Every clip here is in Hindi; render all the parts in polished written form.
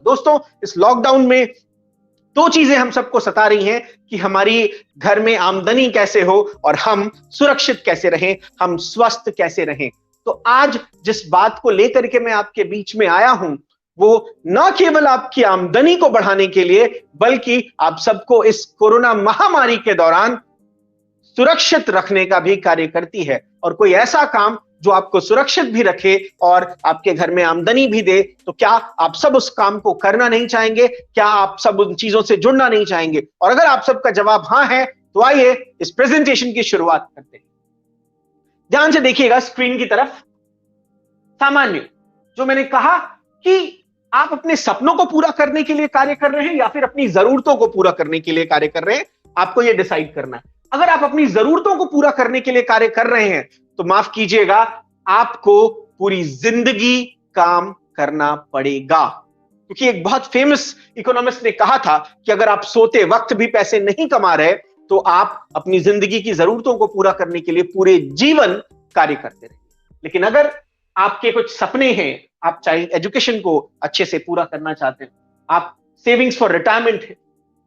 दोस्तों, इस लॉकडाउन में दो चीजें हम सबको सता रही हैं कि हमारी घर में आमदनी कैसे हो और हम सुरक्षित कैसे रहें, हम स्वस्थ कैसे रहें। तो आज जिस बात को लेकर के मैं आपके बीच में आया हूं, वो न केवल आपकी आमदनी को बढ़ाने के लिए, बल्कि आप सबको इस कोरोना महामारी के दौरान सुरक्षित रखने का भी कार्य करती है। और कोई ऐसा काम जो आपको सुरक्षित भी रखे और आपके घर में आमदनी भी दे, तो क्या आप सब उस काम को करना नहीं चाहेंगे? क्या आप सब उन चीजों से जुड़ना नहीं चाहेंगे? और अगर आप सबका जवाब हां है, तो आइए इस प्रेजेंटेशन की शुरुआत करते हैं। ध्यान से देखिएगा स्क्रीन की तरफ। सामान्य, जो मैंने कहा कि आप अपने सपनों को पूरा करने के लिए कार्य कर रहे हैं या फिर अपनी जरूरतों को पूरा करने के लिए कार्य कर रहे हैं, आपको यह डिसाइड करना है। अगर आप अपनी जरूरतों को पूरा करने के लिए कार्य कर रहे हैं, तो माफ कीजिएगा, आपको पूरी जिंदगी काम करना पड़ेगा। क्योंकि एक बहुत फेमस इकोनॉमिस्ट ने कहा था कि अगर आप सोते वक्त भी पैसे नहीं कमा रहे, तो आप अपनी जिंदगी की जरूरतों को पूरा करने के लिए पूरे जीवन कार्य करते रहिए। लेकिन अगर आपके कुछ सपने हैं, आप चाहे एजुकेशन को अच्छे से पूरा करना चाहते हैं, आप savings for retirement,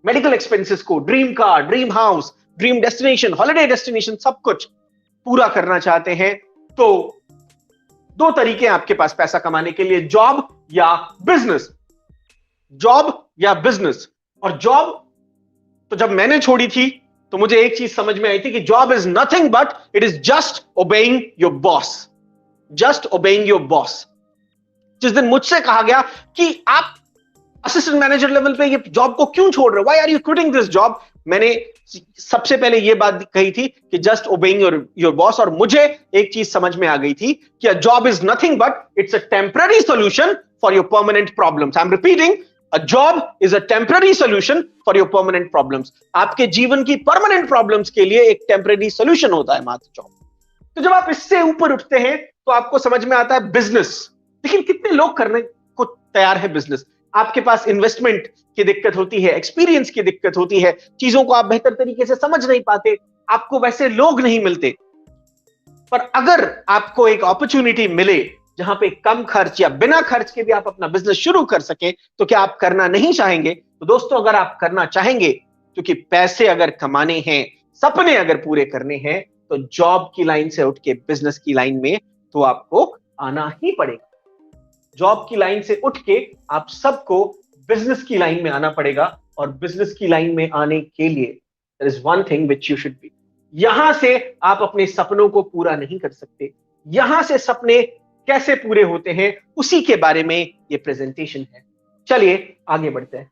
medical expenses को, dream car, dream house, dream destination, holiday destination, सब कुछ पूरा करना चाहते हैं, तो दो तरीके हैं आपके पास पैसा कमाने के लिए, जॉब या बिजनेस। जॉब या बिजनेस। और जॉब तो जब मैंने छोड़ी थी, तो मुझे एक चीज समझ में आई थी कि job is nothing but it is just obeying your boss. Just obeying your boss. जिस दिन मुझसे कहा गया कि आप असिस्टेंट मैनेजर लेवल पे ये जॉब को क्यों छोड़ रहे हो, why are you quitting this job, मैंने सबसे पहले ये बात कही थी कि जस्ट ओबेइंग योर बॉस। और मुझे एक चीज समझ में आ गई थी कि a job is nothing but it's a temporary solution for your permanent problems. I am repeating, a job is a temporary solution for your permanent problems. आपके जीवन की परमानेंट प्रॉब्लम्स के लिए एक टेम्पररी सॉल्यूशन होता है मात्र जॉब। तो जब आप इससे ऊपर उठते हैं, तो आपको समझ में आता है बिजनेस। लेकिन कितने लोग करने को तैयार है बिजनेस? आपके पास इन्वेस्टमेंट की दिक्कत होती है, एक्सपीरियंस की दिक्कत होती है, चीजों को आप बेहतर तरीके से समझ नहीं पाते, आपको वैसे लोग नहीं मिलते। पर अगर आपको एक अपॉर्चुनिटी मिले जहां पे कम खर्च या बिना खर्च के भी आप अपना बिजनेस शुरू कर सके, तो क्या आप करना नहीं चाहेंगे? तो दोस्तों, अगर आप करना चाहेंगे, क्योंकि पैसे अगर कमाने हैं, सपने अगर पूरे करने हैं, तो जॉब की लाइन से उठ के बिजनेस की लाइन में तो आपको आना ही पड़ेगा। जॉब की लाइन से उठ के आप सबको बिजनेस की लाइन में आना पड़ेगा। और बिजनेस की लाइन में आने के लिए there is one thing which you should be. यहां से आप अपने सपनों को पूरा नहीं कर सकते। यहां से सपने कैसे पूरे होते हैं, उसी के बारे में ये प्रेजेंटेशन है। चलिए आगे बढ़ते हैं।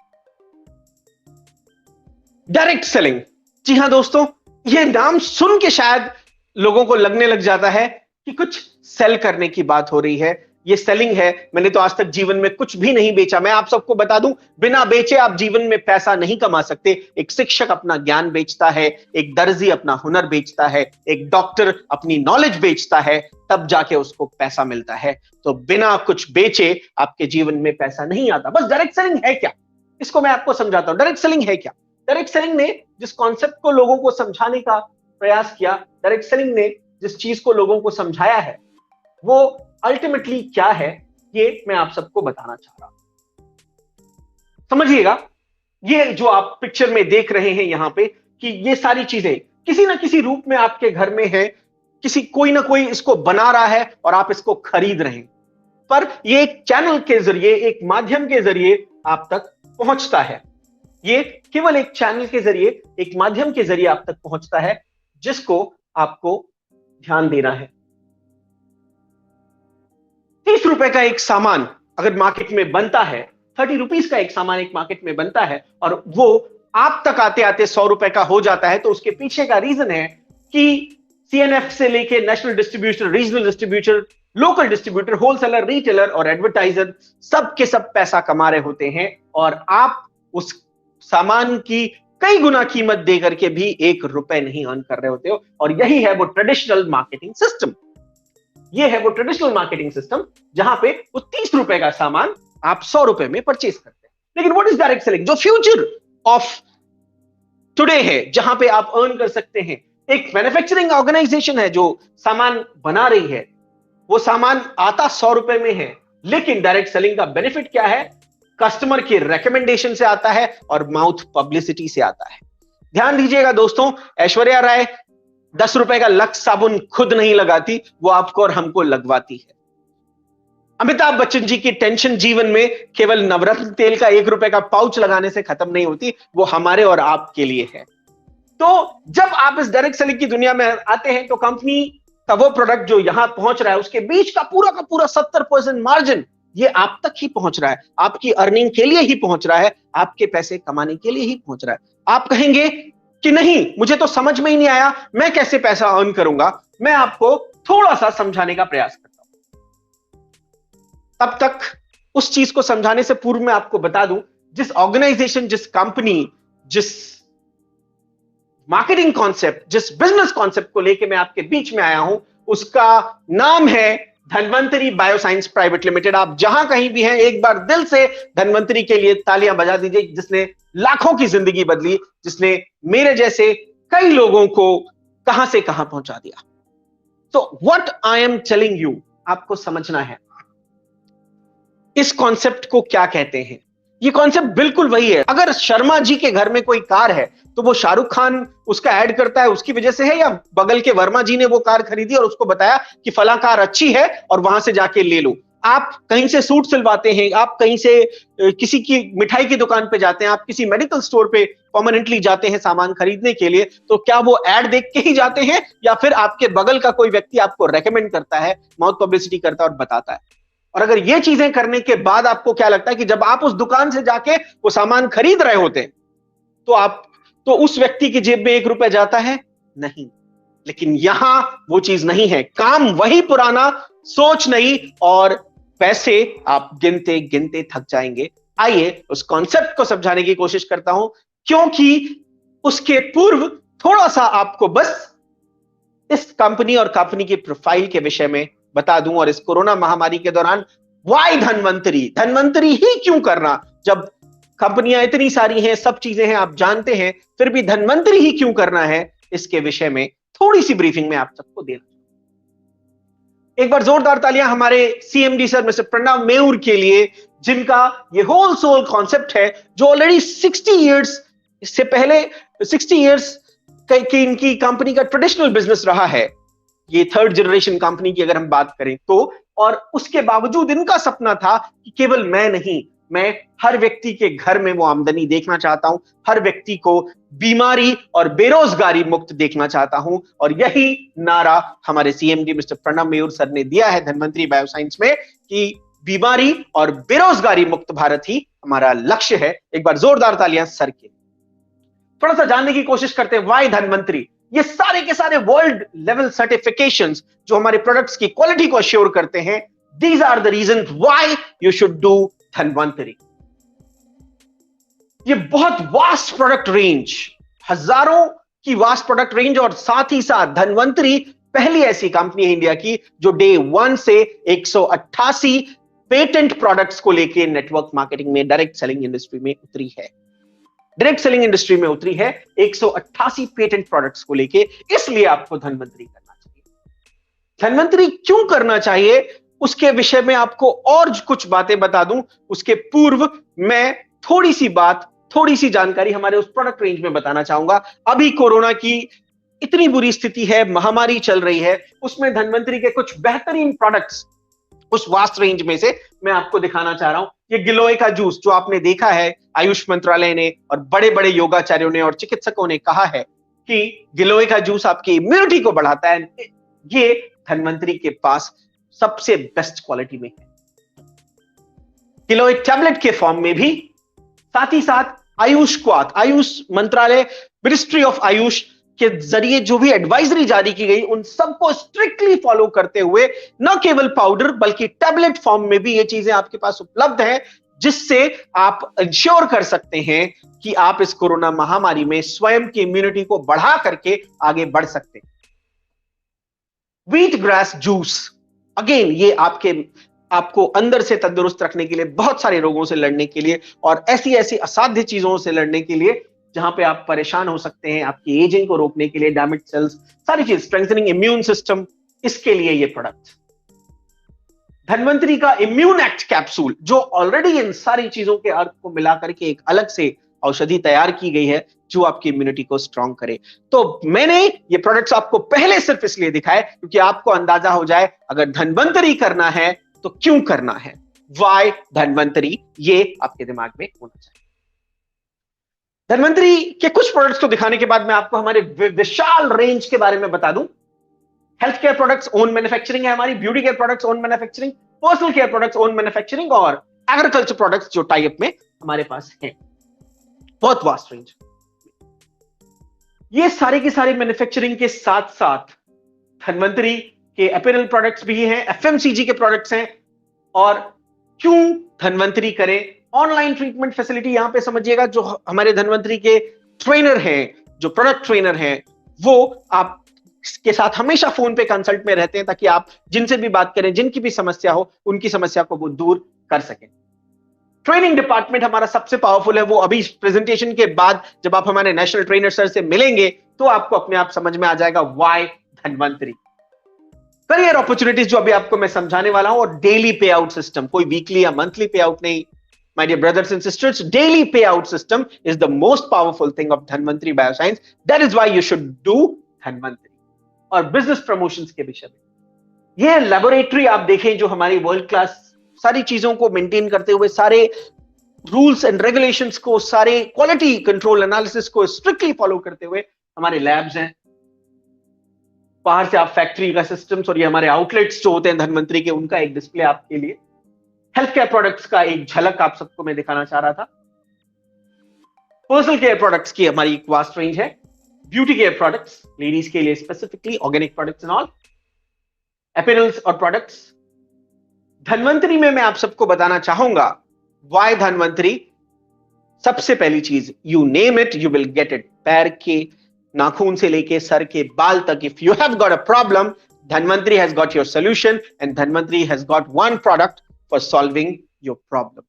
Direct selling. जी हां दोस्तों, ये नाम सुन के शायद लोगों को लगने लग जाता है कि कुछ सेल करने की बात हो रही है। ये सेलिंग है। मैंने तो आज तक जीवन में कुछ भी नहीं बेचा। मैं आप सबको बता दूं, बिना बेचे आप जीवन में पैसा नहीं कमा सकते। एक शिक्षक अपना ज्ञान बेचता है, एक दर्जी अपना हुनर बेचता है, एक डॉक्टर अपनी नॉलेज बेचता है, तब जाके उसको पैसा मिलता है। तो बिना कुछ बेचे आपके जीवन में पैसा नहीं आता। बस डायरेक्ट सेलिंग है क्या, इसको मैं आपको समझाता हूं। डायरेक्ट सेलिंग है क्या? डायरेक्ट सेलिंग ने जिस कॉन्सेप्ट को लोगों को समझाने का प्रयास किया, डायरेक्ट सेलिंग ने जिस चीज को लोगों को समझाया है, वो अल्टीमेटली क्या है, ये मैं आप सबको बताना चाह रहा हूं। समझिएगा, ये जो आप पिक्चर में देख रहे हैं यहां पे, कि ये सारी चीजें किसी ना किसी रूप में आपके घर में है, कोई ना कोई इसको बना रहा है और आप इसको खरीद रहे हैं। पर ये एक चैनल के जरिए, एक माध्यम के जरिए आप तक पहुंचता है। ये केवल एक चैनल के जरिए, एक माध्यम के जरिए आप तक पहुंचता है, जिसको आपको ध्यान देना है। 30 रुपए का एक सामान अगर मार्केट में बनता है, 30 रुपीज का एक सामान एक मार्केट में बनता है, और वो आप तक आते आते 100 रुपए का हो जाता है, तो उसके पीछे का रीजन है कि सीएनएफ से लेके national distributor, regional distributor, local distributor, wholesaler, retailer और एडवर्टाइजर सब के सब पैसा कमा रहे होते हैं, और आप उस सामान की कई गुना कीमत देकर के भी 1 रुपए नहीं अर्न कर रहे होते हो। और यही है वो ट्रेडिशनल मार्केटिंग सिस्टम। ये है वो ट्रेडिशनल मार्केटिंग सिस्टम जहां पे वो 30 रुपए का सामान आप 100 रुपए में परचेज करते हैं। लेकिन व्हाट इज डायरेक्ट सेलिंग, जो फ्यूचर ऑफ टुडे है, जहां पे आप अर्न कर सकते हैं। एक मैन्युफैक्चरिंग ऑर्गेनाइजेशन है जो सामान बना रही है, वो सामान आता 100 रुपए में है, लेकिन डायरेक्ट सेलिंग का बेनिफिट क्या है? कस्टमर के रिकमेंडेशन से आता है और माउथ पब्लिसिटी से आता है। ध्यान दीजिएगा दोस्तों, ऐश्वर्या राय 10 रुपए का लक्स साबुन खुद नहीं लगाती, वो आपको और हमको लगवाती है। अमिताभ बच्चन जी की टेंशन जीवन में केवल नवरत्न तेल का 1 रुपए का पाउच लगाने से खत्म नहीं होती, वो हमारे और आपके लिए है। तो जब आप इस डायरेक्ट सेलिंग की दुनिया में आते हैं तो कंपनी का वो प्रोडक्ट जो यहां पहुंच रहा है उसके बीच का पूरा 70% मार्जिन ये आप तक ही पहुंच रहा है, आपकी अर्निंग के लिए ही पहुंच रहा है, आपके पैसे कमाने के लिए ही पहुंच रहा है। आप कहेंगे कि नहीं, मुझे तो समझ में ही नहीं आया, मैं कैसे पैसा अर्न करूंगा। मैं आपको थोड़ा सा समझाने का प्रयास करता हूं। तब तक उस चीज को समझाने से पूर्व मैं आपको बता दूं, जिस ऑर्गेनाइजेशन, जिस कंपनी, जिस मार्केटिंग कॉन्सेप्ट, जिस बिजनेस कॉन्सेप्ट को लेके मैं आपके बीच में आया हूं, उसका नाम है धन्वंतरी बायोसाइंस प्राइवेट लिमिटेड। आप जहां कहीं भी हैं, एक बार दिल से धन्वंतरी के लिए तालियां बजा दीजिए, जिसने लाखों की जिंदगी बदली, जिसने मेरे जैसे कई लोगों को कहां से कहां पहुंचा दिया। तो what I am telling you, आपको समझना है इस कॉन्सेप्ट को क्या कहते हैं। ये कॉन्सेप्ट बिल्कुल वही है। अगर शर्मा जी के घर में कोई कार है तो वो शाहरुख खान उसका ऐड करता है उसकी वजह से है, या बगल के वर्मा जी ने वो कार खरीदी और उसको बताया कि फला कार अच्छी है और वहां से जाके ले लो। आप कहीं से सूट सिलवाते हैं, आप कहीं से किसी की मिठाई की दुकान पे जाते हैं, आप किसी मेडिकल स्टोर पे परमानेंटली जाते हैं सामान खरीदने के लिए, तो क्या वो ऐड देख के ही जाते हैं या फिर आपके बगल का कोई व्यक्ति आपको रेकमेंड करता है, माउथ पब्लिसिटी करता है और बताता है। और अगर ये चीजें करने के बाद आपको क्या लगता है कि जब आप उस दुकान से जाके वो सामान खरीद रहे होते हैं तो उस व्यक्ति की जेब में 1 रुपया जाता है? नहीं। लेकिन यहां वो चीज नहीं है, काम वही पुराना, सोच नहीं, और पैसे आप गिनते गिनते थक जाएंगे। आइए उस कॉन्सेप्ट को समझाने की कोशिश करता हूं, क्योंकि उसके पूर्व थोड़ा सा आपको बस इस कंपनी और कंपनी की प्रोफाइल के विषय में बता दूं। और इस कोरोना महामारी के दौरान वाई धन्वंतरी ही क्यों करना, जब कंपनियां इतनी सारी हैं, सब चीजें हैं, आप जानते हैं, फिर भी धन्वंतरी ही क्यों करना है, इसके विषय में थोड़ी सी ब्रीफिंग में आप सबको देना। एक बार जोरदार तालियां हमारे सीएमडी सर मिस्टर प्रणव मेहुर के लिए, जिनका ये होल सोल कॉन्सेप्ट है, जो ऑलरेडी 60 इयर्स, इससे पहले 60 इयर्स की इनकी कंपनी का ट्रेडिशनल बिजनेस रहा है, ये 3rd जनरेशन कंपनी की अगर हम बात करें तो। और उसके बावजूद इनका सपना था कि केवल मैं नहीं, मैं हर व्यक्ति के घर में वो आमदनी देखना चाहता हूं, हर व्यक्ति को बीमारी और बेरोजगारी मुक्त देखना चाहता हूं। और यही नारा हमारे सीएमडी मिस्टर प्रणव मेहुर सर ने दिया है धन्वंतरी बायोसाइंस में, कि बीमारी और बेरोजगारी मुक्त भारत ही हमारा लक्ष्य है। एक बार जोरदार तालियां सर के। थोड़ा सा जानने की कोशिश करते हैं वाई धन्वंतरी। ये सारे के सारे वर्ल्ड लेवल सर्टिफिकेशंस जो हमारे प्रोडक्ट्स की क्वालिटी को अश्योर करते हैं, these are the reason why you should do Dhanvantari. ये बहुत वास्ट प्रोडक्ट रेंज, हजारों की वास्ट प्रोडक्ट रेंज, और साथ ही साथ धन्वंतरी पहली ऐसी कंपनी है इंडिया की जो डे 1 से 188 पेटेंट प्रोडक्ट्स को लेके नेटवर्क मार्केटिंग में, डायरेक्ट सेलिंग इंडस्ट्री में उतरी है। डायरेक्ट सेलिंग इंडस्ट्री में उतरी है 188 पेटेंट प्रोडक्ट्स को लेके। इसलिए आपको धन्वंतरी करना चाहिए। धन्वंतरी क्यों करना चाहिए उसके विषय में आपको और कुछ बातें बता दूं, उसके पूर्व मैं थोड़ी सी जानकारी हमारे उस प्रोडक्ट रेंज में बताना चाहूंगा। अभी कोरोना की इतनी बुरी स्थिति है, महामारी चल रही है, उसमें धन्वंतरी के कुछ बेहतरीन प्रोडक्ट्स उस वास्ट रेंज में से मैं आपको दिखाना चाह रहा हूं। ये गिलोय का जूस जो आपने देखा है, आयुष मंत्रालय ने और बड़े बड़े योगाचार्यों ने और चिकित्सकों ने कहा है कि गिलोय का जूस आपकी इम्यूनिटी को बढ़ाता है, ये धन्वंतरी के पास सबसे बेस्ट क्वालिटी में है। गिलोय टैबलेट के फॉर्म में भी, साथ ही साथ आयुष मंत्रालय, मिनिस्ट्री ऑफ आयुष के जरिए जो भी एडवाइजरी जारी की गई, उन सबको स्ट्रिक्टली फॉलो करते हुए न केवल पाउडर बल्कि टैबलेट फॉर्म में भी ये चीजें आपके पास उपलब्ध है, जिससे आप इंश्योर कर सकते हैं कि आप इस कोरोना महामारी में स्वयं की इम्यूनिटी को बढ़ा करके आगे बढ़ सकते हैं। व्हीट ग्रास जूस, अगेन ये आपको अंदर से तंदुरुस्त रखने के लिए, बहुत सारे रोगों से लड़ने के लिए और ऐसी असाध्य चीजों से लड़ने के लिए जहां पे आप परेशान हो सकते हैं, आपकी एजिंग को रोकने के लिए, डैमेज सेल्स, सारी चीज, स्ट्रेंथनिंग इम्यून सिस्टम, इसके लिए ये प्रोडक्ट धन्वंतरी का इम्यून एक्ट कैप्सूल, जो ऑलरेडी इन सारी चीजों के अर्थ को मिलाकर के एक अलग से औषधि तैयार की गई है जो आपकी इम्यूनिटी को स्ट्रांग करे। तो मैंने ये प्रोडक्ट्स आपको पहले सिर्फ इसलिए दिखाए क्योंकि आपको अंदाजा हो जाए अगर धन्वंतरी करना है तो क्यों करना है, वाई धन्वंतरी, ये आपके दिमाग में होना चाहिए। धन्वंतरी के कुछ प्रोडक्ट्स को दिखाने के बाद मैं आपको हमारे विशाल रेंज के बारे में बता दूं। Health care products own manufacturing है हमारी, beauty care products own manufacturing, personal care products own manufacturing और एग्रीकल्चर प्रोडक्ट्स जो टाई अप में हमारे पास है। बहुत वास्ट रेंज। ये सारे की सारी मैन्युफैक्चरिंग के साथ साथ धन्वंतरी के अपैरल प्रोडक्ट्स भी हैं, एफएमसीजी के प्रोडक्ट्स हैं। और क्यों धन्वंतरी करें? ऑनलाइन ट्रीटमेंट फैसिलिटी यहां पे समझिएगा। जो हमारे धन्वंतरी के ट्रेनर हैं, जो प्रोडक्ट ट्रेनर हैं, वो आप के साथ हमेशा फोन पे कंसल्ट में रहते हैं ताकि आप जिनसे भी बात करें, जिनकी भी समस्या हो, उनकी समस्या को वो दूर कर सकें। ट्रेनिंग डिपार्टमेंट हमारा सबसे पावरफुल है। वो अभी प्रेजेंटेशन के बाद जब आप हमारे नेशनल ट्रेनर सर से मिलेंगे तो आपको अपने आप समझ में आ जाएगा व्हाई धन्वंतरी। करियर अपॉर्चुनिटीज जो अभी आपको मैं समझाने वाला हूं, और डेली पे आउट सिस्टम, कोई वीकली या मंथली पे आउट नहीं। My dear brothers and sisters, daily payout system is the most powerful thing of Dhanvantari Bioscience. That is why you should do Dhanvantari. और बिजनेस प्रमोशंस के विषय में ये लेबोरेटरी आप देखें जो हमारी वर्ल्ड क्लास सारी चीजों को मेंटेन करते हुए, सारे रूल्स एंड रेगुलेशंस को, सारे क्वालिटी कंट्रोल एनालिसिस को स्ट्रिक्टली फॉलो करते हुए हमारे लैब्स हैं। बाहर से आप फैक्ट्री का सिस्टम्स और ये हमारे आउटलेट्स जो होते हैं धन्वंतरी के, उनका एक डिस्प्ले आपके लिए। हेल्थ केयर प्रोडक्ट्स का एक झलक आप सबको मैं दिखाना चाह रहा था। पर्सनल केयर प्रोडक्ट्स की हमारी एक वास्ट रेंज है। ब्यूटी केयर प्रोडक्ट्स, लेडीज के लिए specifically organic products and all, apparels और प्रोडक्ट्स। धन्वंतरी में मैं आप सबको बताना चाहूंगा व्हाई धन्वंतरी। सबसे पहली चीज, you name it you will get it. पैर के नाखून से लेके सर के बाल तक, if you have got a problem, Dhanvantari has got your solution and Dhanvantari has got one product for solving your problem.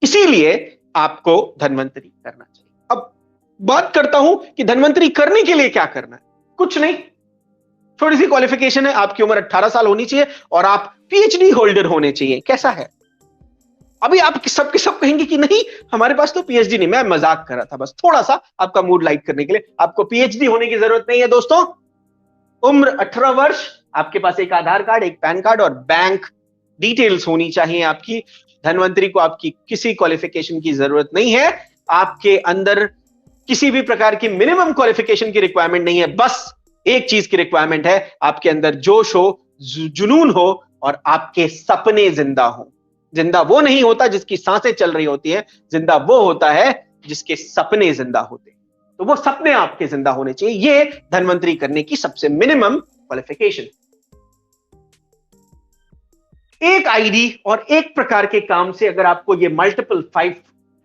इसीलिए आपको धन्वंतरी करना चाहिए। अब बात करता हूं कि धन्वंतरी करने के लिए क्या करना है। कुछ नहीं, थोड़ी सी क्वालिफिकेशन है। आपकी उम्र 18 साल होनी चाहिए और आप पीएचडी होल्डर होने चाहिए। कैसा है? अभी आप सबके सब कहेंगे कि नहीं हमारे पास तो पीएचडी नहीं। मैं मजाक कर रहा था, बस थोड़ा सा आपका मूड लाइट करने के लिए। आपको पीएचडी होने की जरूरत नहीं है दोस्तों। उम्र 18 वर्ष, आपके पास एक आधार कार्ड, एक पैन कार्ड और बैंक डिटेल्स होनी चाहिए आपकी। धन्वंतरी को आपकी किसी क्वालिफिकेशन की जरूरत नहीं है। आपके अंदर किसी भी प्रकार की मिनिमम क्वालिफिकेशन की रिक्वायरमेंट नहीं है। बस एक चीज की रिक्वायरमेंट है, आपके अंदर जोश हो, जुनून हो और आपके सपने जिंदा हो। जिंदा वो नहीं होता जिसकी सांसें चल रही होती है, जिंदा वो होता है जिसके सपने जिंदा होते हैं। तो वो सपने आपके जिंदा होने चाहिए। ये धन्वंतरी करने की सबसे मिनिमम क्वालिफिकेशन। एक आईडी और एक प्रकार के काम से अगर आपको ये मल्टीपल 5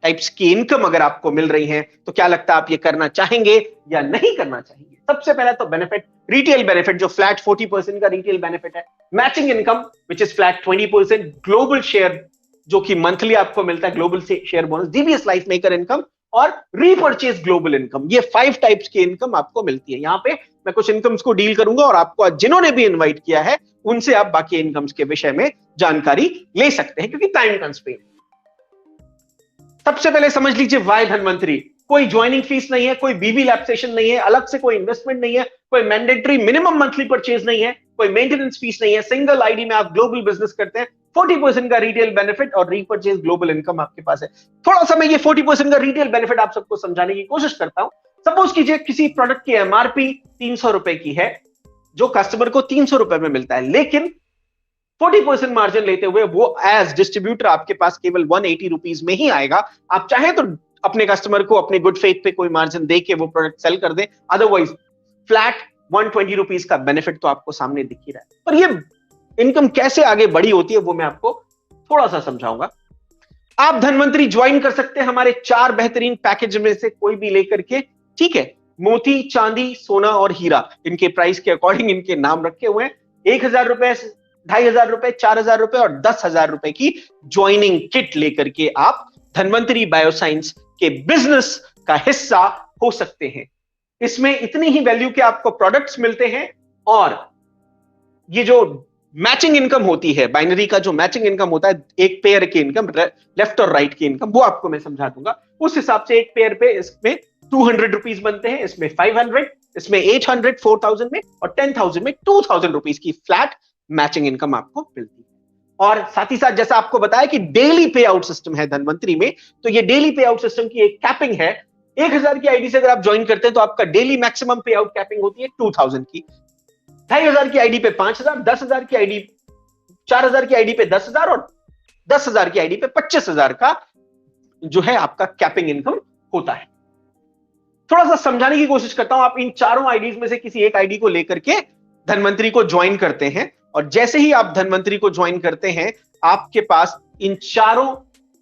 टाइप्स की इनकम अगर आपको मिल रही है तो क्या लगता है आप ये करना चाहेंगे या नहीं करना चाहेंगे? सबसे पहला तो बेनिफिट, रिटेल बेनिफिट जो फ्लैट 40% का रिटेल बेनिफिट है, matching income which is flat 20%, global share जो कि मंथली आपको मिलता है, global share bonus, DBS life maker income और रीपर्चेज ग्लोबल इनकम। ये 5 टाइप्स की इनकम आपको मिलती है। यहां पे मैं कुछ इनकम्स को डील करूंगा और आपको आज जिन्होंने भी इनवाइट किया है उनसे आप बाकी इनकम्स के विषय में जानकारी ले सकते हैं क्योंकि टाइम कंस्ट्रेंट। सबसे पहले समझ लीजिए व्हाई धन्वंतरी। कोई ज्वाइनिंग फीस नहीं है, कोई बीबी लैप्सेशन नहीं है, अलग से कोई इन्वेस्टमेंट नहीं है, कोई मैंडेटरी मिनिमम मंथली परचेज नहीं है, कोई मेंटेनेंस फीस नहीं है। सिंगल आईडी में आप ग्लोबल बिजनेस करते हैं, 40% का रिटेल बेनिफिट और रीपरचेज ग्लोबल इनकम आपके पास है। थोड़ा सा मैं ये 40% का रिटेल बेनिफिट आप सबको समझाने की कोशिश करता हूं। सपोज कीजिए किसी प्रोडक्ट की एमआरपी 300 रुपए की है, जो कस्टमर को 300 रुपए में मिलता है, लेकिन 40% मार्जिन लेते हुए वो एज डिस्ट्रीब्यूटर आपके पास केवल 180 रुपीज में ही आएगा। आप चाहे तो अपने कस्टमर को अपने गुड फेथ पे कोई मार्जिन दे के वो प्रोडक्ट सेल कर दे, अदरवाइज फ्लैट 120 रुपीज का बेनिफिट तो आपको सामने दिख ही रहा है। पर ये इनकम कैसे आगे बड़ी होती है वो मैं आपको थोड़ा सा समझाऊंगा। आप धन्वंतरी ज्वाइन कर सकते हैं हमारे 4 बेहतरीन पैकेज में से कोई भी लेकर के, ठीक है। मोती, चांदी, सोना और हीरा, इनके प्राइस के अकॉर्डिंग इनके नाम रखे हुए हैं। 1000 रुपए, 2500 रुपए, 4000 रुपए और 10,000 रुपए की ज्वाइनिंग किट लेकर के आप धन्वंतरी बायोसाइंस के बिजनेस का हिस्सा हो सकते हैं। इसमें इतनी ही वैल्यू के आपको प्रोडक्ट्स मिलते हैं और ये जो मैचिंग इनकम होती है, बाइनरी का जो मैचिंग इनकम होता है, एक पेयर की इनकम, लेफ्ट और राइट की इनकम, वो आपको मैं समझा दूंगा। उस हिसाब से एक पेयर पे इसमें 200 रुपीज बनते हैं, इसमें 500, इसमें 800, 4000 में, और 10,000 में 2000 रुपीज की फ्लैट मैचिंग इनकम आपको मिलती है। और साथ ही साथ जैसा आपको बताया कि डेली पे आउट सिस्टम है धनवंतरी में, तो ये डेली पे आउट सिस्टम की एक कैपिंग है। 1000 की आईडी से अगर आप ज्वाइन करते हैं तो आपका डेली मैक्सिमम पे आउट कैपिंग होती है 2000 की। 2500 की आईडी पे 5000, 10,000 की आईडी, 4000 की आईडी पे 10,000, और 10,000 की आईडी पे 25,000 का जो है आपका कैपिंग इनकम होता है। थोड़ा सा समझाने की कोशिश करता हूं। आप इन चारों आईडीज में से किसी एक आईडी को लेकर के धनवंतरी को ज्वाइन करते हैं, और जैसे ही आप धनवंतरी को ज्वाइन करते हैं, आपके पास इन चारों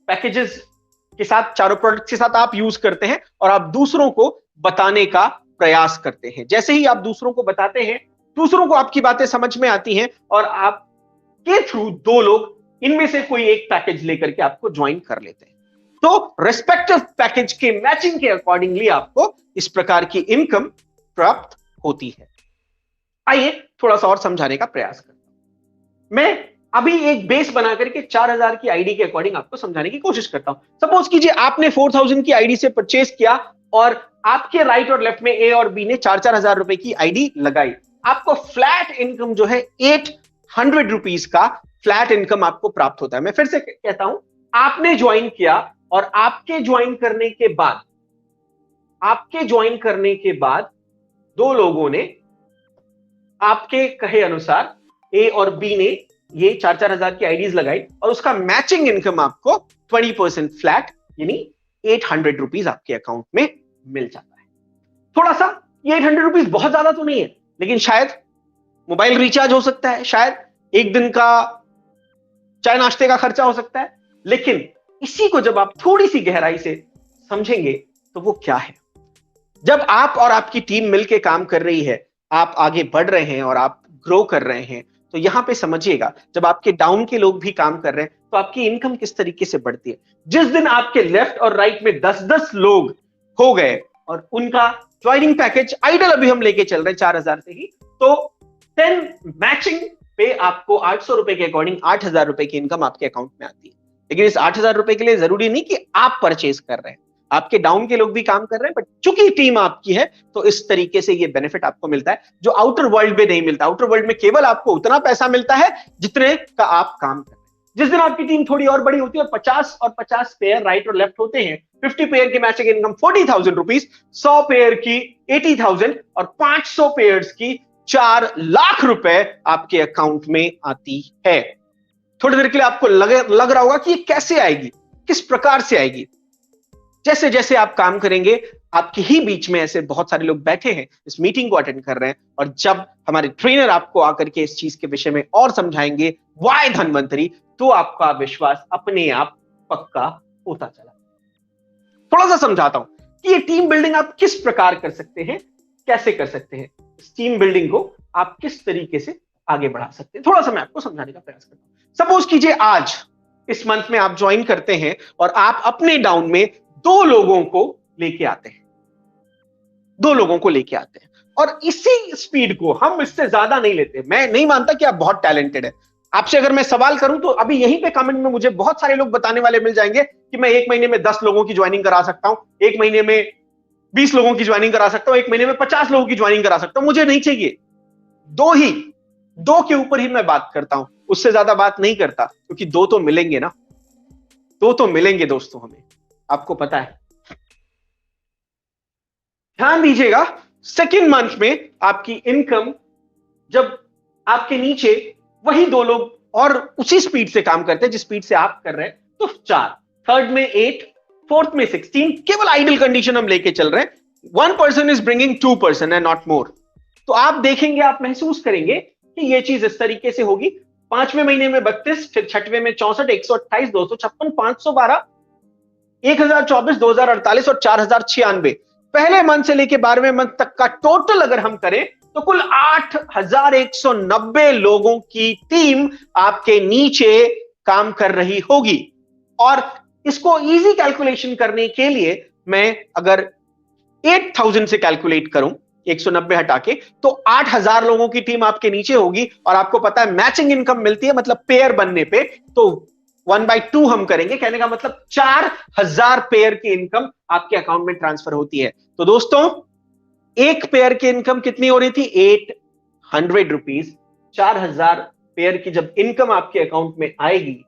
पैकेजेस के साथ, चारों प्रोडक्ट के साथ आप यूज करते हैं, और आप दूसरों को बताने का प्रयास करते हैं। जैसे ही आप दूसरों को बताते हैं, दूसरों को आपकी बातें समझ में आती हैं, और आपके थ्रू दो लोग इनमें से कोई एक पैकेज लेकर के आपको ज्वाइन कर लेते हैं। तो रेस्पेक्टिव पैकेज के मैचिंग के अकॉर्डिंगली आपको इस प्रकार की इनकम प्राप्त होती है। आइए थोड़ा सा और समझाने का प्रयास करता हूं। मैं अभी एक बेस बना करके 4000 की आईडी के अकॉर्डिंग आपको समझाने की कोशिश करता हूं। सपोज कीजिए आपने 4000 की आईडी से परचेस किया, और आपके राइट और लेफ्ट में ए और बी ने 4-4 हजार रुपए की आईडी लगाई। आपको फ्लैट इनकम जो है 800 रुपीज का फ्लैट इनकम आपको प्राप्त होता है। मैं फिर से कहता हूं, आपने ज्वाइन किया, और आपके ज्वाइन करने के बाद दो लोगों ने आपके कहे अनुसार ए और बी ने ये 4-4 हजार की आईडीज लगाई, और उसका मैचिंग इनकम आपको 20% फ्लैट यानी 800 रुपीज आपके अकाउंट में मिल जाता है। थोड़ा सा ये 800 रुपीज बहुत ज्यादा तो नहीं है, लेकिन शायद मोबाइल रिचार्ज हो सकता है, शायद एक दिन का चाय नाश्ते का खर्चा हो सकता है। लेकिन इसी को जब आप थोड़ी सी गहराई से समझेंगे तो वो क्या है। जब आप और आपकी टीम मिलकर काम कर रही है, आप आगे बढ़ रहे हैं और आप ग्रो कर रहे हैं, तो यहां पे समझिएगा, जब आपके डाउन के लोग भी काम कर रहे हैं तो आपकी इनकम किस तरीके से बढ़ती है। जिस दिन आपके लेफ्ट और राइट में 10-10 लोग हो गए और उनका ज्वाइनिंग पैकेज आइडल अभी हम लेके चल रहे हैं 4000 से ही, तो 10 मैचिंग पे आपको 800 रुपए के अकॉर्डिंग 8000 रुपए की इनकम आपके अकाउंट में आती है। लेकिन इस 8000 रुपए के लिए जरूरी नहीं कि आप परचेज कर रहे हैं, आपके डाउन के लोग भी काम कर रहे हैं, बट चूंकि टीम आपकी है तो इस तरीके से ये बेनिफिट आपको मिलता है जो आउटर वर्ल्ड में नहीं मिलता। आउटर वर्ल्ड में केवल आपको उतना पैसा मिलता है जितने का आप काम कर रहे हैं। जिस दिन आपकी टीम थोड़ी और बड़ी होती है और 50 पेयर राइट और लेफ्ट होते हैं, 50 पेयर की मैचिंग इनकम 40,000 रुपीज, 100 पेयर की 80,000 और 500 पेयर्स की 4 लाख रुपए आपके अकाउंट में आती है। थोड़ी देर के लिए आपको लग रहा होगा कि ये कैसे आएगी, किस प्रकार से आएगी। जैसे जैसे आप काम करेंगे, आपके ही बीच में ऐसे बहुत सारे लोग बैठे हैं, इस मीटिंग को अटेंड कर रहे हैं, और जब हमारे ट्रेनर आपको आकर के इस चीज के विषय में और समझाएंगे व्हाई धनवंतरी, तो आपका विश्वास अपने आप पक्का होता चला। थोड़ा सा समझाता हूं कि ये टीम बिल्डिंग आप किस प्रकार कर सकते हैं, कैसे कर सकते हैं। इस टीम बिल्डिंग को आप किस तरीके से आगे बढ़ा सकते हैं, थोड़ा सा मैं आपको समझाने का प्रयास करता हूं। सपोज कीजिए आज इस मंथ में आप ज्वाइन करते हैं और आप अपने डाउन में 2 लोगों को लेके आते हैं, 2 लोगों को लेके आते हैं, और इसी स्पीड को हम इससे ज्यादा नहीं लेते। मैं नहीं मानता कि आप बहुत टैलेंटेड है। आपसे अगर मैं सवाल करूं तो अभी यहीं पे कमेंट में मुझे बहुत सारे लोग बताने वाले मिल जाएंगे कि मैं 1 महीने में 10 लोगों की ज्वाइनिंग करा सकता हूं, 1 महीने में 20 लोगों की ज्वाइनिंग करा सकता हूं, 1 महीने में 50 लोगों की ज्वाइनिंग करा सकता हूं। मुझे नहीं चाहिए, 2 के ऊपर ही मैं बात करता हूं, उससे ज्यादा बात नहीं करता, क्योंकि 2 तो मिलेंगे ना, 2 तो मिलेंगे दोस्तों हमें, आपको पता है। ध्यान दीजिएगा, सेकेंड मंथ में आपकी इनकम, जब आपके नीचे वही 2 लोग और उसी स्पीड से काम करते हैं जिस स्पीड से आप कर रहे हैं, तो 4, थर्ड में 8, फोर्थ में 16, केवल आइडल कंडीशन हम लेके चल रहे हैं। 1 person is bringing 2 person and not more. तो आप देखेंगे, आप महसूस करेंगे कि ये चीज इस तरीके से होगी। 5वें महीने में 32, फिर 6वें में 64, 128, 256, 512, 1024, 2048 और 4096। पहले मंथ से लेके 12वें मंथ तक का टोटल अगर हम करें तो कुल 8190 लोगों की टीम आपके नीचे काम कर रही होगी। और इसको इजी कैलकुलेशन करने के लिए मैं अगर 8000 से कैलकुलेट करूं, 190 हटा के, तो 8000 लोगों की टीम आपके नीचे होगी और आपको पता है मैचिंग इनकम मिलती है, मतलब पेयर बनने पे तो 1/2 हम करेंगे, कहने का मतलब 4000 पेयर की इनकम आपके अकाउंट में ट्रांसफर होती है। तो दोस्तों, एक पेयर की इनकम कितनी हो रही थी? 800 रुपीज। 4000 पेयर की जब इनकम आपके अकाउंट में आएगी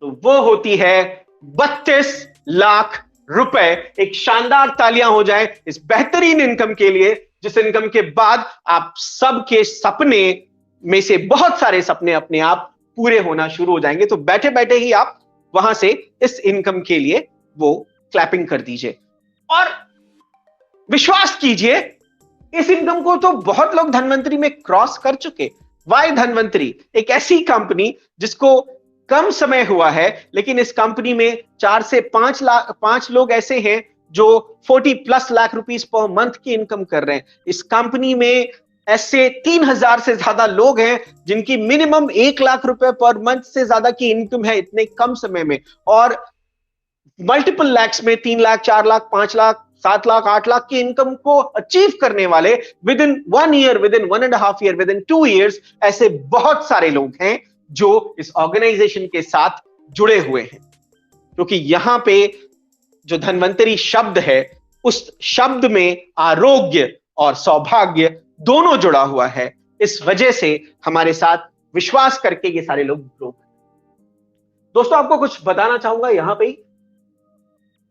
तो वो होती है 32 लाख रुपए। एक शानदार तालियां हो जाए इस बेहतरीन इनकम के लिए, जिस इनकम के बाद आप सबके सपने में से बहुत सारे सपने अपने आप पूरे होना शुरू हो जाएंगे। तो बैठे बैठे ही आप वहां से इस इनकम के लिए वो क्लैपिंग कर दीजिए और विश्वास कीजिए, इस इनकम को तो बहुत लोग धनवंतरी में क्रॉस कर चुके। वाई धनवंतरी एक ऐसी कंपनी जिसको कम समय हुआ है, लेकिन इस कंपनी में 4 से 5 लोग ऐसे हैं जो 40+ लाख रुपीस पर मंथ की इनकम कर रहे हैं। इस कंपनी में ऐसे 3000 से ज्यादा लोग हैं जिनकी मिनिमम 1 लाख रुपए पर मंथ से ज्यादा की इनकम है इतने कम समय में, और मल्टीपल लैक्स में 3 लाख, 4 लाख, 5 लाख, 7 लाख, 8 लाख की इनकम को अचीव करने वाले with in 1 year, with in 1.5 year, with in 2 years, ऐसे बहुत सारे लोग हैं जो इस ऑर्गेनाइजेशन के साथ जुड़े हुए हैं। क्योंकि यहां पे जो धनवंतरी शब्द है, उस शब्द में आरोग्य और सौभाग्य दोनों जुड़ा हुआ है। इस वजह से हमारे साथ विश्वास करके ये सारे लोग ग्रो कर। दोस्तों, आपको कुछ बताना चाहूंगा यहां पे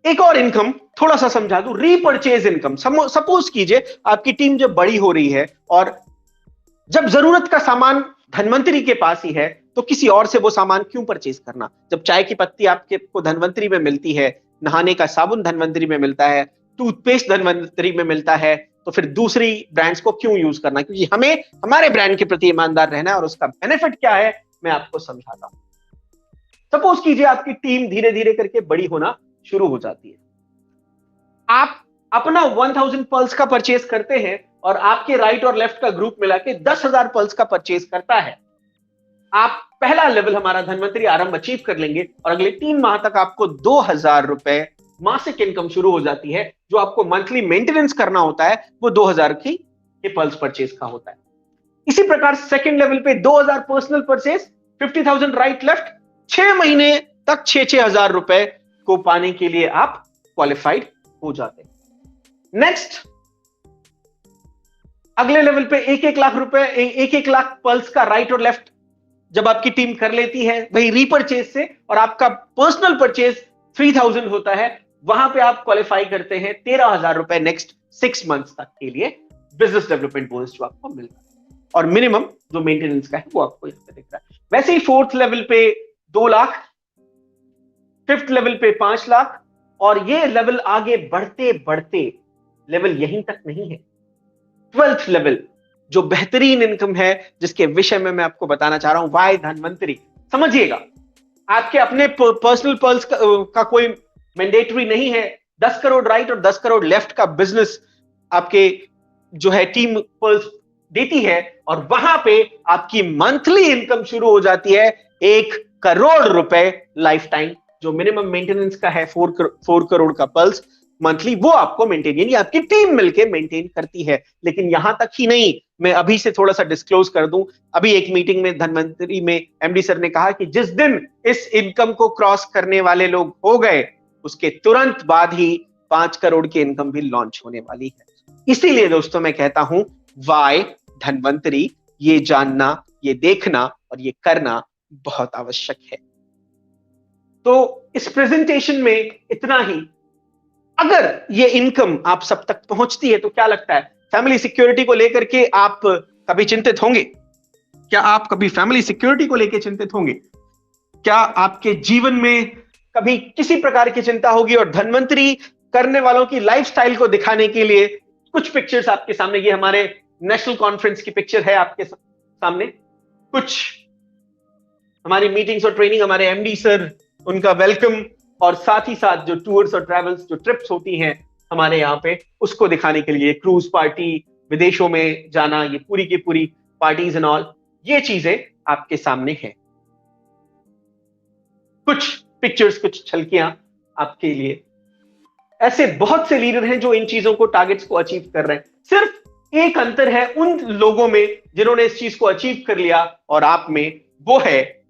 एक और इनकम थोड़ा सा समझा दूं, रीपर्चेज इनकम। सपोज कीजिए आपकी टीम जब बड़ी हो रही है और जब जरूरत का सामान धनवंतरी के पास ही है, तो किसी और से वो सामान क्यों परचेज करना? जब चाय की पत्ती आपको धनवंतरी में मिलती है, नहाने का साबुन धनवंतरी में मिलता है, टूथपेस्ट धनवंतरी में मिलता है, तो फिर दूसरी ब्रांड्स को क्यों यूज करना? क्योंकि हमें हमारे ब्रांड के प्रति ईमानदार रहना है और उसका बेनिफिट क्या है मैं आपको समझाता हूं। सपोज कीजिए आपकी टीम धीरे धीरे करके बड़ी होना शुरू हो जाती है। आप अपना 1000 पल्स का परचेज करते हैं और आपके राइट और लेफ्ट का ग्रुप मिला के 10,000 पल्स का परचेज करता है। आप पहला लेवल हमारा धनवंतरी आरंभ अचीव कर लेंगे और अगले 3 माह तक आपको 2000 रुपए मासिक इनकम शुरू हो जाती है। जो आपको मंथली मेंटेनेंस करना होता है वो 2000 की पल्स परचेज का होता है। इसी प्रकार सेकंड लेवल पे 2000 पर्सनल परचेज, 50,000 राइट लेफ्ट, 6 महीने तक 6,000 रुपए को पाने के लिए आप क्वालिफाइड हो जाते हैं। नेक्स्ट, अगले लेवल पे 1-1 लाख रुपए, 1-1 लाख पल्स का राइट और लेफ्ट जब आपकी टीम कर लेती है वही रीपरचेज से, और आपका पर्सनल परचेज 3000 होता है, वहां पे आप क्वालिफाई करते हैं 13,000 रुपए नेक्स्ट 6 मंथ्स तक के लिए बिजनेस डेवलपमेंट बोनस जो आपको मिल रहा है, और मिनिमम जो मेंटेनेंस का है वो आपको यहां पे दिख रहा है। वैसे ही फोर्थ लेवल पे 2 लाख, फिफ्थ लेवल पे 5 लाख, और ये लेवल आगे बढ़ते बढ़ते लेवल यहीं तक नहीं है। 12th लेवल जो बेहतरीन इनकम है, जिसके विषय में मैं आपको बताना चाह रहा हूं, वाई धनवंतरी। समझिएगा, आपके अपने पर्सनल पल्स का कोई मैंडेटरी नहीं है। 10 करोड़ राइट और 10 करोड़ लेफ्ट का बिजनेस आपके जो है टीम पल्स देती है, और वहां पे आपकी मंथली इनकम शुरू हो जाती है 1 करोड़ रुपए लाइफ टाइम। जो मिनिमम मेंटेनेंस का है 4 करोड़ का पल्स मंथली, वो आपको मेंटेन, यानी आपकी टीम मिलकर मेंटेन करती है। लेकिन यहां तक ही नहीं, मैं अभी से थोड़ा सा डिस्क्लोज कर दूं, अभी एक मीटिंग में धनवंतरी में एमडी सर ने कहा कि जिस दिन इस इनकम को क्रॉस करने वाले लोग हो गए, उसके तुरंत बाद ही 5 करोड़ की इनकम भी लॉन्च होने वाली है। इसीलिए दोस्तों मैं कहता हूं, वाई धनवंतरी, ये जानना, ये देखना और ये करना बहुत आवश्यक है। तो इस प्रेजेंटेशन में इतना ही। अगर ये इनकम आप सब तक पहुंचती है तो क्या लगता है, फैमिली सिक्योरिटी को लेकर के आप कभी चिंतित होंगे? क्या आप कभी फैमिली सिक्योरिटी को लेकर चिंतित होंगे? क्या आपके जीवन में कभी किसी प्रकार की चिंता होगी? और धनवंतरी करने वालों की लाइफस्टाइल को दिखाने के लिए कुछ पिक्चर्स आपके सामने, ये हमारे नेशनल कॉन्फ्रेंस की पिक्चर है आपके सामने। कुछ हमारी मीटिंग्स और ट्रेनिंग, हमारे एमडी सर, उनका वेलकम, और साथ ही साथ जो टूर्स और ट्रैवल्स, जो ट्रिप्स होती हैं हमारे यहाँ पे, उसको दिखाने के लिए क्रूज पार्टी, विदेशों में जाना, ये पूरी की पूरी पार्टीज एंड ऑल, ये चीजें आपके सामने हैं। कुछ पिक्चर्स, कुछ झलकियां आपके लिए। ऐसे बहुत से लीडर हैं जो इन चीजों को, टारगेट्स को अचीव कर रहे हैं। सिर्फ एक अंतर है उन लोगों में जिन्होंने इस चीज को अचीव कर लिया और आप में, वो है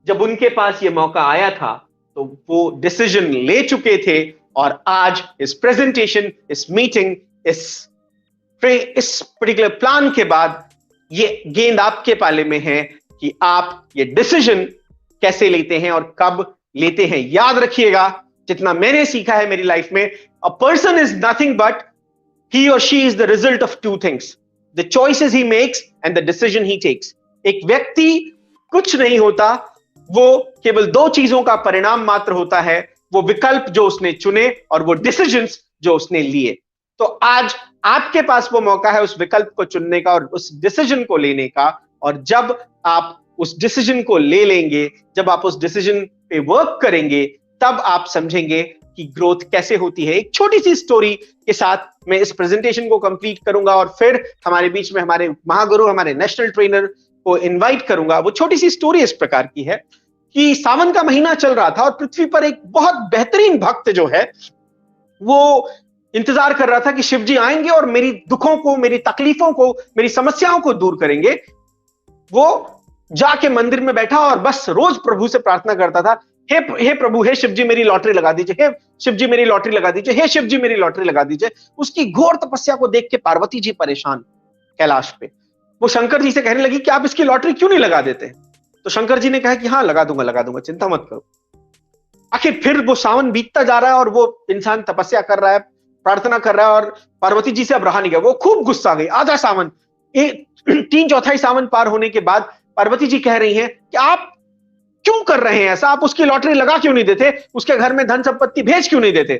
जब उनके पास ये मौका आया था तो वो डिसीजन ले चुके थे, और आज इस प्रेजेंटेशन, इस मीटिंग, इस पर्टिकुलर प्लान के बाद ये गेंद आपके पाले में है कि आप ये डिसीजन कैसे लेते हैं और कब लेते हैं। याद रखिएगा, जितना मैंने सीखा है मेरी लाइफ में, a person is nothing but he or she is the result of two things: the choices he makes and the decision he takes. एक व्यक्ति कुछ नहीं होता, वो केवल दो चीजों का परिणाम मात्र होता है, वो विकल्प जो उसने चुने और वो डिसीजंस जो उसने लिए। तो आज आपके पास वो मौका है उस विकल्प को चुनने का और उस डिसीजन को लेने का, और जब आप उस डिसीजन को ले लेंगे, जब आप उस डिसीजन पे वर्क करेंगे, तब आप समझेंगे कि ग्रोथ कैसे होती है। एक छोटी सी स्टोरी के साथ मैं इस प्रेजेंटेशन को कंप्लीट करूंगा और फिर हमारे बीच में हमारे महागुरु, हमारे नेशनल ट्रेनर को इनवाइट करूंगा। वो छोटी सी स्टोरी इस प्रकार की है कि सावन का महीना चल रहा था और पृथ्वी पर एक बहुत बेहतरीन भक्त जो है वो इंतजार कर रहा था कि शिव जी आएंगे और मेरी दुखों को, मेरी तकलीफों को, मेरी समस्याओं को दूर करेंगे। वो जाके मंदिर में बैठा और बस रोज प्रभु से प्रार्थना करता था, हे प्रभु, हे शिव जी मेरी लॉटरी लगा दीजिए, हे शिव जी मेरी लॉटरी लगा दीजिए, हे शिव जी मेरी लॉटरी लगा दीजिए। उसकी घोर तपस्या को देख के पार्वती जी परेशान कैलाश पे, वो शंकर जी से कहने लगी कि आप इसकी लॉटरी क्यों नहीं लगा देते? तो शंकर जी ने कहा कि हाँ लगा दूंगा, चिंता मत करो। आखिर फिर वो सावन बीतता जा रहा है और वो इंसान तपस्या कर रहा है, प्रार्थना कर रहा है, और पार्वती जी से अब रहा नहीं गया, वो खूब गुस्सा आ गई, आजा सावन। 3/4 सावन पार होने के बाद पार्वती जी कह रही हैं कि आप क्यों कर रहे हैं ऐसा? आप उसकी लॉटरी लगा क्यों नहीं देते? उसके घर में धन संपत्ति भेज क्यों नहीं देते?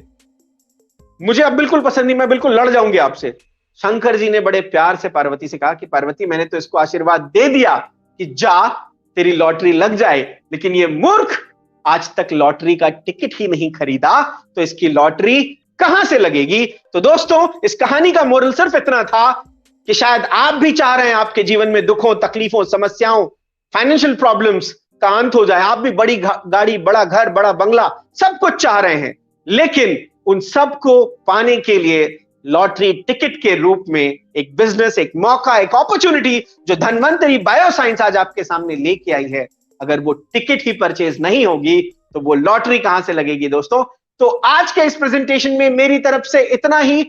मुझे अब बिल्कुल पसंद नहीं, मैं बिल्कुल लड़ जाऊंगी आपसे। शंकर जी ने बड़े प्यार से पार्वती से कहा कि पार्वती, मैंने तो इसको आशीर्वाद दे दिया कि जा तेरी लॉटरी लग जाए, लेकिन ये मूर्ख आज तक लॉटरी का टिकट ही नहीं खरीदा, तो इसकी लॉटरी कहां से लगेगी? तो दोस्तों, इस कहानी का मोरल सिर्फ इतना था कि शायद आप भी चाह रहे हैं आपके जीवन में दुखों, तकलीफों, समस्याओं, फाइनेंशियल प्रॉब्लम्स का अंत हो जाए। आप भी बड़ी गाड़ी, बड़ा घर, बड़ा बंगला, सब कुछ चाह रहे हैं, लेकिन उन सब को पाने के लिए लॉटरी टिकट के रूप में एक बिजनेस, एक मौका, एक अपॉर्चुनिटी जो धनवंतरी बायोसाइंस आज आपके सामने लेके आई है, अगर वो टिकट ही परचेज नहीं होगी तो वो लॉटरी कहां से लगेगी दोस्तों? तो आज के इस प्रेजेंटेशन में मेरी तरफ से इतना ही।